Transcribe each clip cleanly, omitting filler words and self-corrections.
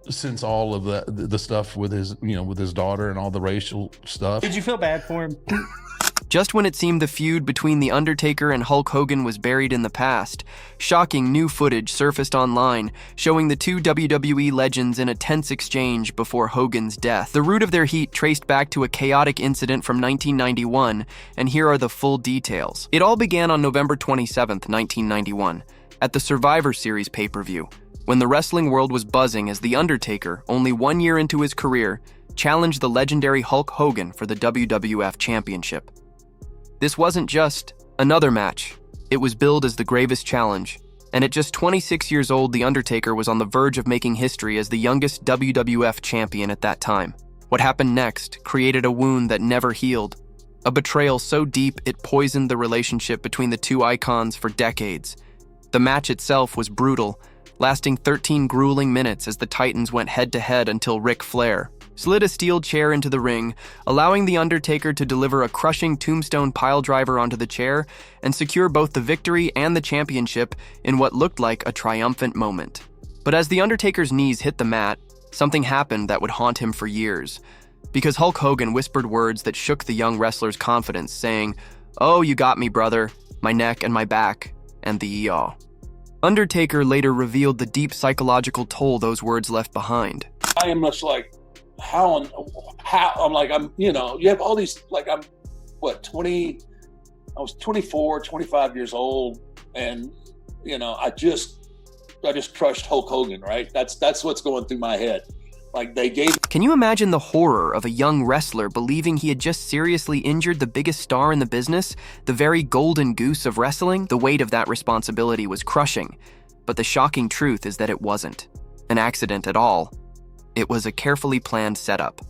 since all of the stuff with his, with his daughter and all the racial stuff. Did you feel bad for him? Just when it seemed the feud between The Undertaker and Hulk Hogan was buried in the past, shocking new footage surfaced online showing the two WWE legends in a tense exchange before Hogan's death. The root of their heat traced back to a chaotic incident from 1991, and here are the full details. It all began on November 27th, 1991, at the Survivor Series pay-per-view, when the wrestling world was buzzing as The Undertaker, only 1 year into his career, challenged the legendary Hulk Hogan for the WWF Championship. This wasn't just another match. It was billed as the gravest challenge, and at just 26 years old, The Undertaker was on the verge of making history as the youngest WWF champion at that time. What happened next created a wound that never healed, a betrayal so deep it poisoned the relationship between the two icons for decades. The match itself was brutal, lasting 13 grueling minutes as the Titans went head-to-head until Ric Flair slid a steel chair into the ring, allowing The Undertaker to deliver a crushing tombstone piledriver onto the chair and secure both the victory and the championship in what looked like a triumphant moment. But as The Undertaker's knees hit the mat, something happened that would haunt him for years, because Hulk Hogan whispered words that shook the young wrestler's confidence, saying, "Oh, you got me, brother, my neck and my back, and the yaw." Undertaker later revealed the deep psychological toll those words left behind. I am much like, how I'm like, you have all these, like, I was 24, 25 years old, and I just crushed Hulk Hogan, right? That's what's going through my head. Like, they gave. Can you imagine the horror of a young wrestler believing he had just seriously injured the biggest star in the business, the very golden goose of wrestling? The weight of that responsibility was crushing, but the shocking truth is that it wasn't an accident at all. It was a carefully planned setup.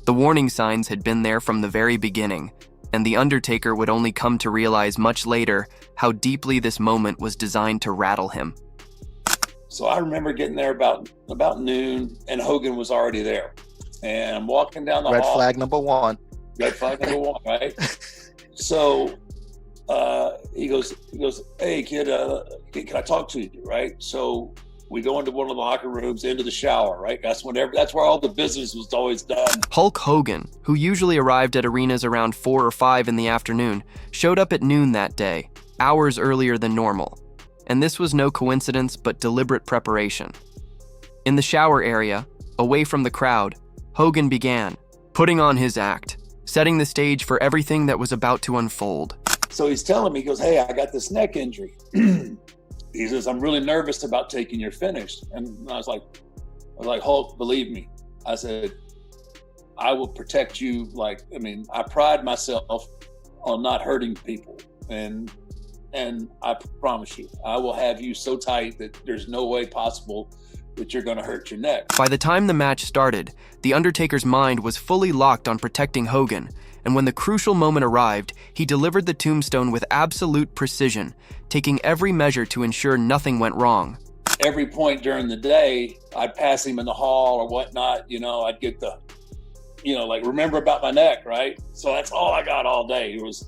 The warning signs had been there from the very beginning, and The Undertaker would only come to realize much later how deeply this moment was designed to rattle him. So I remember getting there about noon, and Hogan was already there. And I'm walking down the hall. Red flag number one. Red flag number one, right? So he goes, "Hey, kid, can I talk to you?" Right? So we go into one of the locker rooms, into the shower, right? That's where all the business was always done. Hulk Hogan, who usually arrived at arenas around 4 or 5 in the afternoon, showed up at noon that day, hours earlier than normal. And this was no coincidence, but deliberate preparation. In the shower area, away from the crowd, Hogan began putting on his act, setting the stage for everything that was about to unfold. So he's telling me, he goes, "Hey, I got this neck injury." He says, "I'm really nervous about taking your finish." And I was like, "Hulk, believe me." I said, "I will protect you. I pride myself on not hurting people. And I promise you, I will have you so tight that there's no way possible that you're going to hurt your neck." By the time the match started, The Undertaker's mind was fully locked on protecting Hogan, and when the crucial moment arrived, he delivered the tombstone with absolute precision, taking every measure to ensure nothing went wrong. Every point during the day, I'd pass him in the hall or whatnot, I'd get the, remember about my neck, right? So that's all I got all day was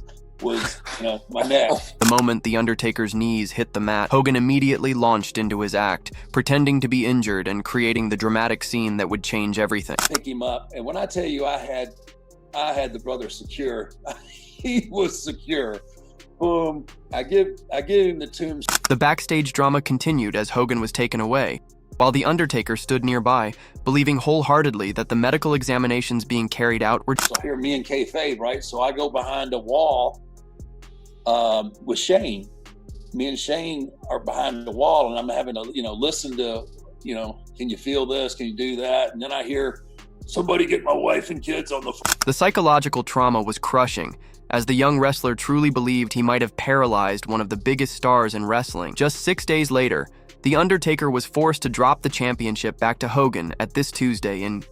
my neck. The moment The Undertaker's knees hit the mat, Hogan immediately launched into his act, pretending to be injured and creating the dramatic scene that would change everything. Pick him up, and when I tell you I had the brother secure, he was secure. Boom, I give him the tombstone. The backstage drama continued as Hogan was taken away, while The Undertaker stood nearby, believing wholeheartedly that the medical examinations being carried out were... So here, me and kayfabe, right? So I go behind a wall with Shane. Me and Shane are behind the wall, and I'm having to, listen to, can you feel this? Can you do that? And then I hear somebody get my wife and kids on the phone. The psychological trauma was crushing, as the young wrestler truly believed he might have paralyzed one of the biggest stars in wrestling. Just 6 days later, The Undertaker was forced to drop the championship back to Hogan at this Tuesday in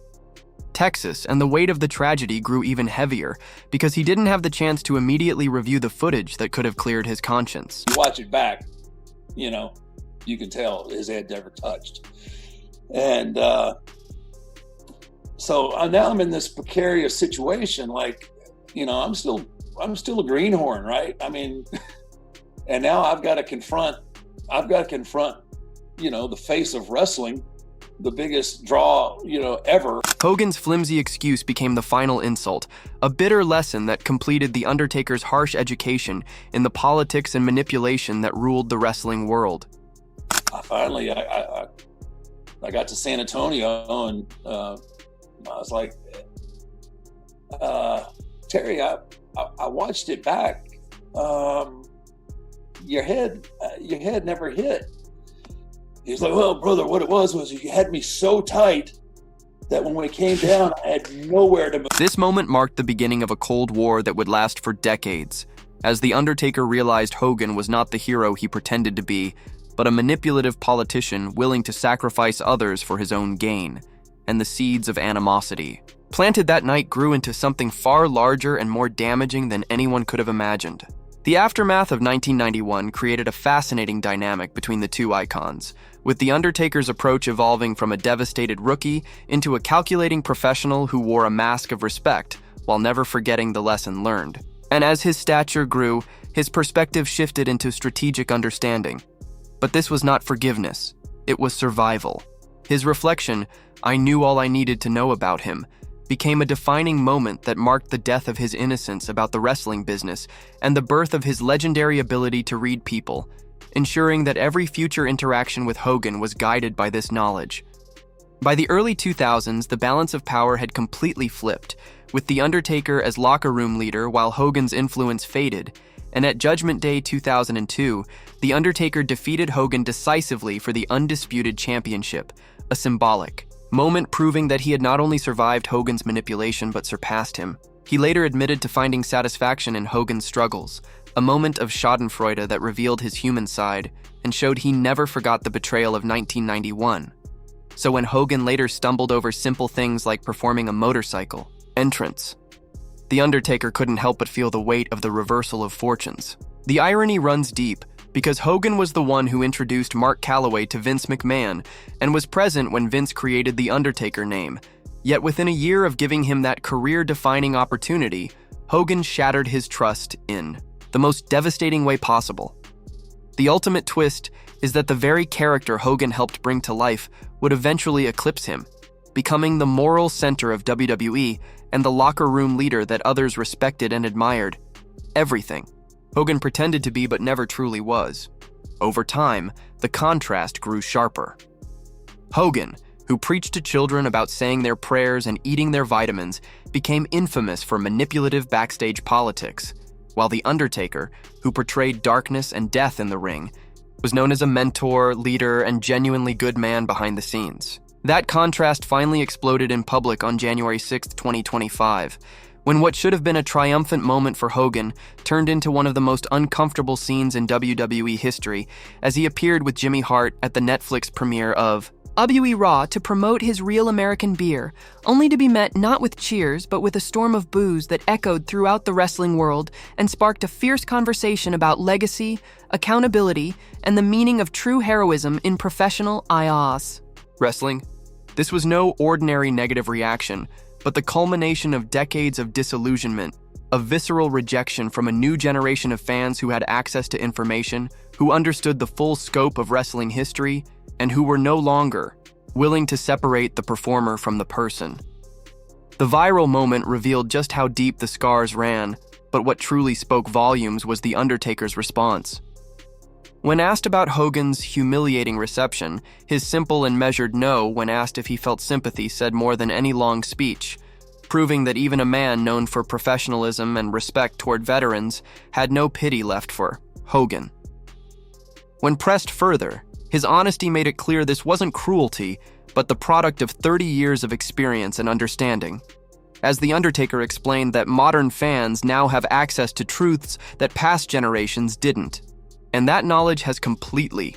Texas, and the weight of the tragedy grew even heavier because he didn't have the chance to immediately review the footage that could have cleared his conscience. You watch it back, you can tell his head never touched. And so now I'm in this precarious situation, I'm still a greenhorn, right? I mean, and now I've got to confront, the face of wrestling the biggest draw, ever. Hogan's flimsy excuse became the final insult, a bitter lesson that completed The Undertaker's harsh education in the politics and manipulation that ruled the wrestling world. Finally, I got to San Antonio, and I was like, Terry, I watched it back. Your head never hit. He's like, well, brother, what it was you had me so tight that when we came down, I had nowhere to move. This moment marked the beginning of a Cold War that would last for decades, as The Undertaker realized Hogan was not the hero he pretended to be, but a manipulative politician willing to sacrifice others for his own gain, and the seeds of animosity planted that night grew into something far larger and more damaging than anyone could have imagined. The aftermath of 1991 created a fascinating dynamic between the two icons, with The Undertaker's approach evolving from a devastated rookie into a calculating professional who wore a mask of respect while never forgetting the lesson learned. And as his stature grew, his perspective shifted into strategic understanding. But this was not forgiveness, it was survival. His reflection, "I knew all I needed to know about him," became a defining moment that marked the death of his innocence about the wrestling business and the birth of his legendary ability to read people, ensuring that every future interaction with Hogan was guided by this knowledge. By the early 2000s, the balance of power had completely flipped, with The Undertaker as locker room leader while Hogan's influence faded, and at Judgment Day 2002, The Undertaker defeated Hogan decisively for the undisputed championship, a symbolic moment proving that he had not only survived Hogan's manipulation but surpassed him. He later admitted to finding satisfaction in Hogan's struggles, a moment of schadenfreude that revealed his human side and showed he never forgot the betrayal of 1991. So when Hogan later stumbled over simple things like performing a motorcycle entrance, The Undertaker couldn't help but feel the weight of the reversal of fortunes. The irony runs deep, because Hogan was the one who introduced Mark Calloway to Vince McMahon and was present when Vince created the Undertaker name. Yet within a year of giving him that career-defining opportunity, Hogan shattered his trust in the most devastating way possible. The ultimate twist is that the very character Hogan helped bring to life would eventually eclipse him, becoming the moral center of WWE and the locker room leader that others respected and admired. Everything Hogan pretended to be but never truly was. Over time, the contrast grew sharper. Hogan, who preached to children about saying their prayers and eating their vitamins, became infamous for manipulative backstage politics, while The Undertaker, who portrayed darkness and death in the ring, was known as a mentor, leader, and genuinely good man behind the scenes. That contrast finally exploded in public on January 6, 2025, when what should have been a triumphant moment for Hogan turned into one of the most uncomfortable scenes in WWE history as he appeared with Jimmy Hart at the Netflix premiere of WWE Raw to promote his Real American Beer, only to be met not with cheers but with a storm of boos that echoed throughout the wrestling world and sparked a fierce conversation about legacy, accountability, and the meaning of true heroism in professional wrestling. This was no ordinary negative reaction, but the culmination of decades of disillusionment, a visceral rejection from a new generation of fans who had access to information, who understood the full scope of wrestling history, and who were no longer willing to separate the performer from the person. The viral moment revealed just how deep the scars ran, but what truly spoke volumes was The Undertaker's response. When asked about Hogan's humiliating reception, his simple and measured no when asked if he felt sympathy said more than any long speech, proving that even a man known for professionalism and respect toward veterans had no pity left for Hogan. When pressed further, his honesty made it clear this wasn't cruelty, but the product of 30 years of experience and understanding. As The Undertaker explained that modern fans now have access to truths that past generations didn't. And that knowledge has completely.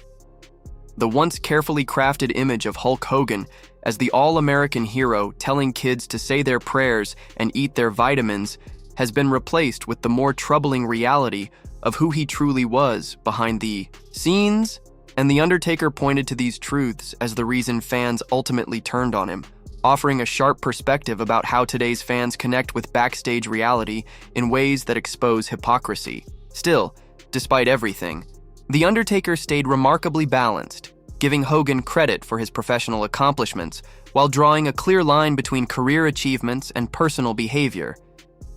The once carefully crafted image of Hulk Hogan as the all-American hero telling kids to say their prayers and eat their vitamins has been replaced with the more troubling reality of who he truly was behind the scenes, and The Undertaker pointed to these truths as the reason fans ultimately turned on him, offering a sharp perspective about how today's fans connect with backstage reality in ways that expose hypocrisy. Still, despite everything, The Undertaker stayed remarkably balanced, giving Hogan credit for his professional accomplishments while drawing a clear line between career achievements and personal behavior.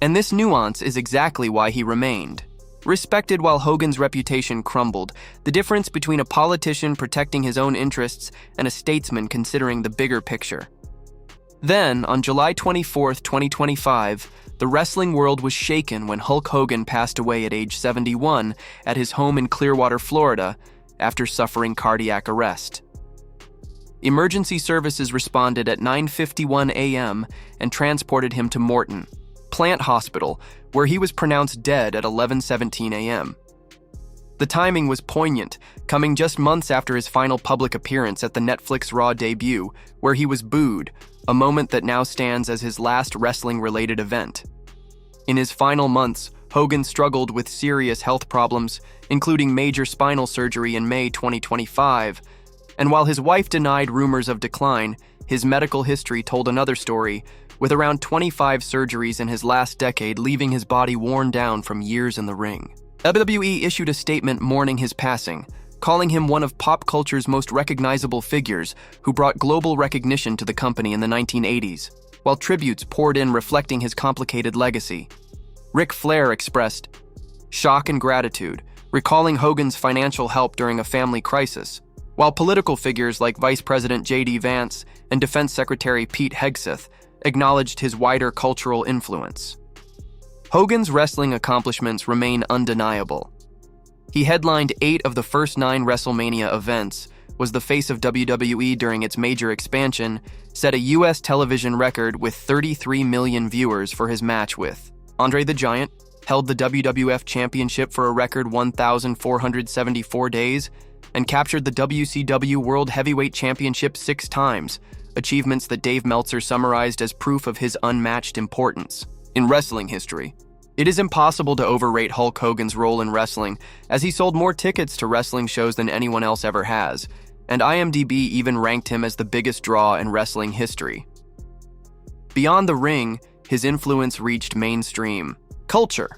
And this nuance is exactly why he remained. Respected while Hogan's reputation crumbled, the difference between a politician protecting his own interests and a statesman considering the bigger picture. Then, on July 24, 2025, the wrestling world was shaken when Hulk Hogan passed away at age 71 at his home in Clearwater, Florida, after suffering cardiac arrest. Emergency services responded at 9:51 a.m. and transported him to Morton Plant Hospital, where he was pronounced dead at 11:17 a.m. The timing was poignant, coming just months after his final public appearance at the Netflix Raw debut, where he was booed, a moment that now stands as his last wrestling-related event. In his final months, Hogan struggled with serious health problems, including major spinal surgery in May 2025, and while his wife denied rumors of decline, his medical history told another story, with around 25 surgeries in his last decade leaving his body worn down from years in the ring. WWE issued a statement mourning his passing, calling him one of pop culture's most recognizable figures who brought global recognition to the company in the 1980s, while tributes poured in reflecting his complicated legacy. Ric Flair expressed shock and gratitude, recalling Hogan's financial help during a family crisis, while political figures like Vice President J.D. Vance and Defense Secretary Pete Hegseth acknowledged his wider cultural influence. Hogan's wrestling accomplishments remain undeniable. He headlined 8 of the first 9 WrestleMania events, was the face of WWE during its major expansion, set a U.S. television record with 33 million viewers for his match with Andre the Giant, held the WWF Championship for a record 1,474 days, and captured the WCW World Heavyweight Championship 6 times, achievements that Dave Meltzer summarized as proof of his unmatched importance in wrestling history. It is impossible to overrate Hulk Hogan's role in wrestling, as he sold more tickets to wrestling shows than anyone else ever has, and IMDb even ranked him as the biggest draw in wrestling history. Beyond the ring, his influence reached mainstream culture,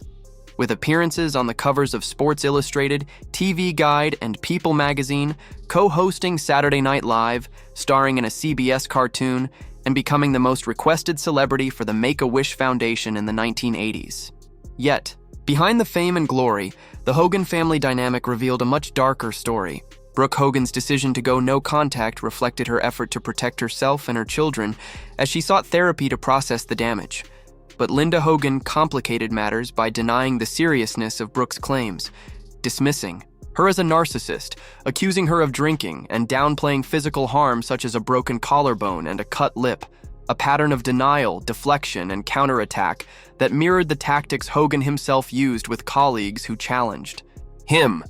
with appearances on the covers of Sports Illustrated, TV Guide, and People magazine, co-hosting Saturday Night Live, starring in a CBS cartoon, and becoming the most requested celebrity for the Make-A-Wish Foundation in the 1980s. Yet, behind the fame and glory, the Hogan family dynamic revealed a much darker story. Brooke Hogan's decision to go no contact reflected her effort to protect herself and her children as she sought therapy to process the damage. But Linda Hogan complicated matters by denying the seriousness of Brooke's claims, dismissing her as a narcissist, accusing her of drinking, and downplaying physical harm such as a broken collarbone and a cut lip, a pattern of denial, deflection, and counterattack that mirrored the tactics Hogan himself used with colleagues who challenged him.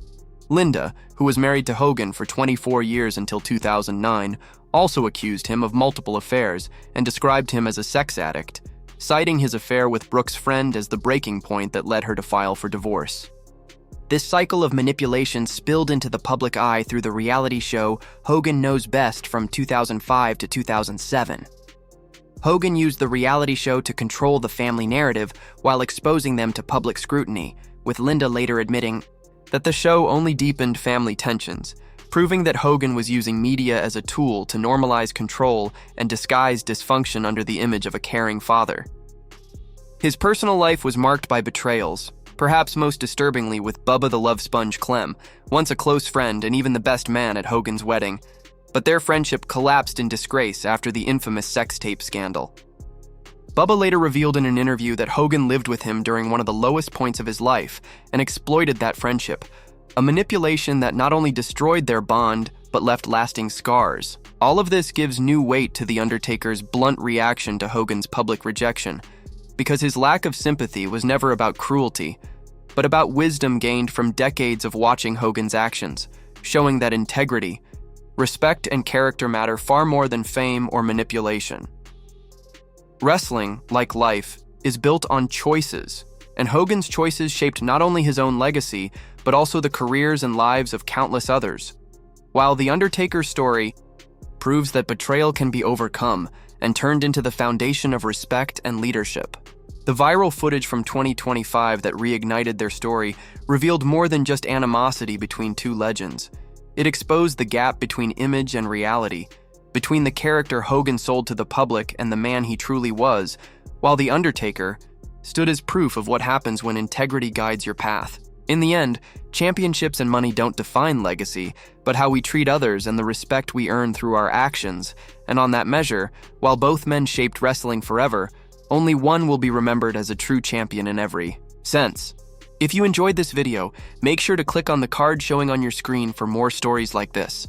Linda, who was married to Hogan for 24 years until 2009, also accused him of multiple affairs and described him as a sex addict, citing his affair with Brooke's friend as the breaking point that led her to file for divorce. This cycle of manipulation spilled into the public eye through the reality show Hogan Knows Best from 2005 to 2007. Hogan used the reality show to control the family narrative while exposing them to public scrutiny, with Linda later admitting that the show only deepened family tensions, proving that Hogan was using media as a tool to normalize control and disguise dysfunction under the image of a caring father. His personal life was marked by betrayals, perhaps most disturbingly with Bubba the Love Sponge Clem, once a close friend and even the best man at Hogan's wedding, but their friendship collapsed in disgrace after the infamous sex tape scandal. Bubba later revealed in an interview that Hogan lived with him during one of the lowest points of his life and exploited that friendship, a manipulation that not only destroyed their bond, but left lasting scars. All of this gives new weight to The Undertaker's blunt reaction to Hogan's public rejection, because his lack of sympathy was never about cruelty, but about wisdom gained from decades of watching Hogan's actions, showing that integrity, respect, and character matter far more than fame or manipulation. Wrestling, like life, is built on choices, and Hogan's choices shaped not only his own legacy, but also the careers and lives of countless others. While The Undertaker's story proves that betrayal can be overcome and turned into the foundation of respect and leadership, the viral footage from 2025 that reignited their story revealed more than just animosity between two legends. It exposed the gap between image and reality, between the character Hogan sold to the public and the man he truly was, while The Undertaker stood as proof of what happens when integrity guides your path. In the end, championships and money don't define legacy, but how we treat others and the respect we earn through our actions. And on that measure, while both men shaped wrestling forever, only one will be remembered as a true champion in every sense. If you enjoyed this video, make sure to click on the card showing on your screen for more stories like this.